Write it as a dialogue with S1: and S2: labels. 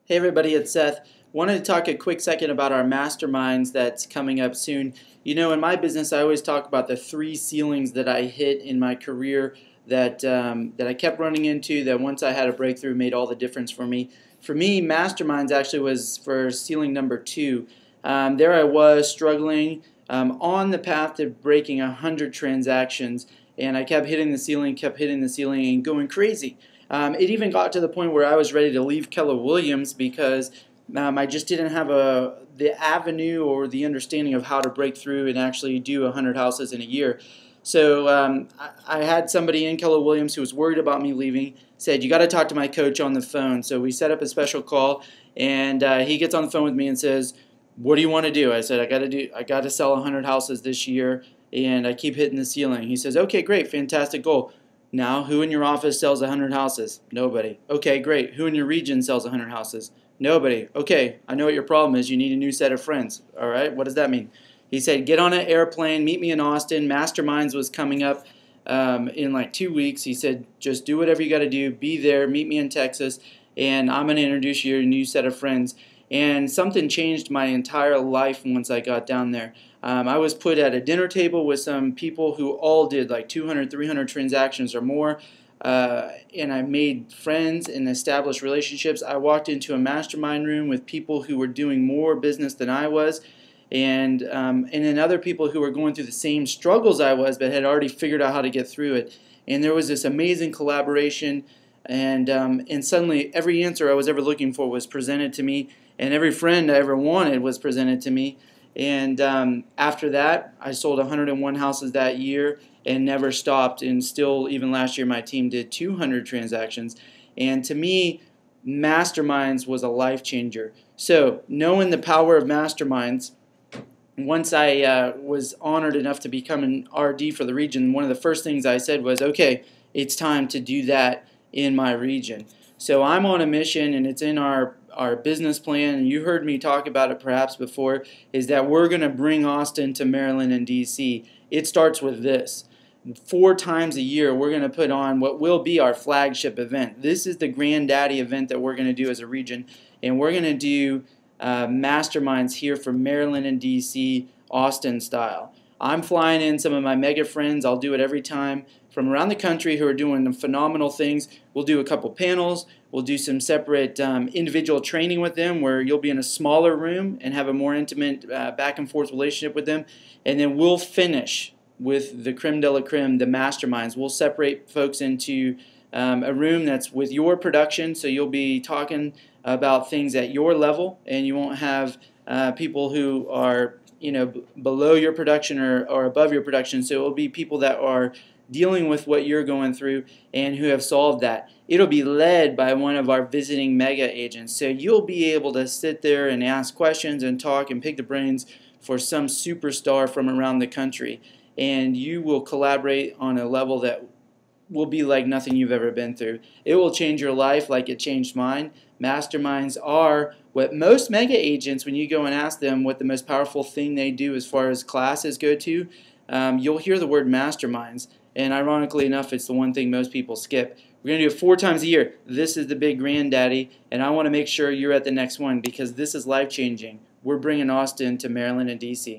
S1: Hey everybody, it's Seth. Wanted to talk a quick second about our Masterminds that's coming up soon. You know, in my business, I always talk about the three ceilings that I hit in my career that I kept running into. That once I had a breakthrough, made all the difference for me. For me, Masterminds actually was for ceiling number 2. There I was struggling on the path to breaking 100 transactions, and I kept hitting the ceiling, and going crazy. It even got to the point where I was ready to leave Keller Williams because I just didn't have the avenue or the understanding of how to break through and actually do 100 houses in a year. So I had somebody in Keller Williams who was worried about me leaving, said, "You got to talk to my coach on the phone." So we set up a special call, and he gets on the phone with me and says, "What do you want to do?" I said, I got to sell 100 houses this year, and I keep hitting the ceiling." He says, "Okay, great, fantastic goal. Now, who in your office sells 100 houses?" "Nobody." "Okay, great. Who in your region sells 100 houses?" "Nobody." "Okay, I know what your problem is. You need a new set of friends." "All right, what does that mean?" He said, "Get on an airplane, meet me in Austin. Masterminds was coming up in like 2 weeks." He said, "Just do whatever you got to do. Be there. Meet me in Texas, and I'm going to introduce you to a new set of friends." And something changed my entire life once I got down there. I was put at a dinner table with some people who all did like 200, 300 transactions or more, and I made friends and established relationships. I walked into a mastermind room with people who were doing more business than I was, and then other people who were going through the same struggles I was, but had already figured out how to get through it. And there was this amazing collaboration, and suddenly every answer I was ever looking for was presented to me, and every friend I ever wanted was presented to me. And after that, I sold 101 houses that year and never stopped. And still, even last year, my team did 200 transactions. And to me, Masterminds was a life changer. So, knowing the power of Masterminds, once I was honored enough to become an RD for the region, one of the first things I said was, "Okay, it's time to do that in my region." So I'm on a mission, and it's in our business plan, and you heard me talk about it perhaps before, is that we're going to bring Austin to Maryland and DC. It starts with this. 4 times a year, we're going to put on what will be our flagship event. This is the granddaddy event that we're going to do as a region, and we're going to do masterminds here for Maryland and DC, Austin style. I'm flying in some of my mega friends. I'll do it every time from around the country who are doing phenomenal things. We'll do a couple panels. We'll do some separate individual training with them where you'll be in a smaller room and have a more intimate back and forth relationship with them. And then we'll finish with the creme de la creme, the masterminds. We'll separate folks into a room that's with your production, so you'll be talking about things at your level, and you won't have people who are below your production or above your production. So it will be people that are dealing with what you're going through and who have solved that. It'll be led by one of our visiting mega agents. So you'll be able to sit there and ask questions and talk and pick the brains for some superstar from around the country. And you will collaborate on a level that will be like nothing you've ever been through. It will change your life like it changed mine. Masterminds are what most mega agents, when you go and ask them what the most powerful thing they do as far as classes go to, you'll hear the word masterminds. And ironically enough, it's the one thing most people skip. We're going to do it 4 times a year. This is the big granddaddy, and I want to make sure you're at the next one because this is life-changing. We're bringing Austin to Maryland and DC.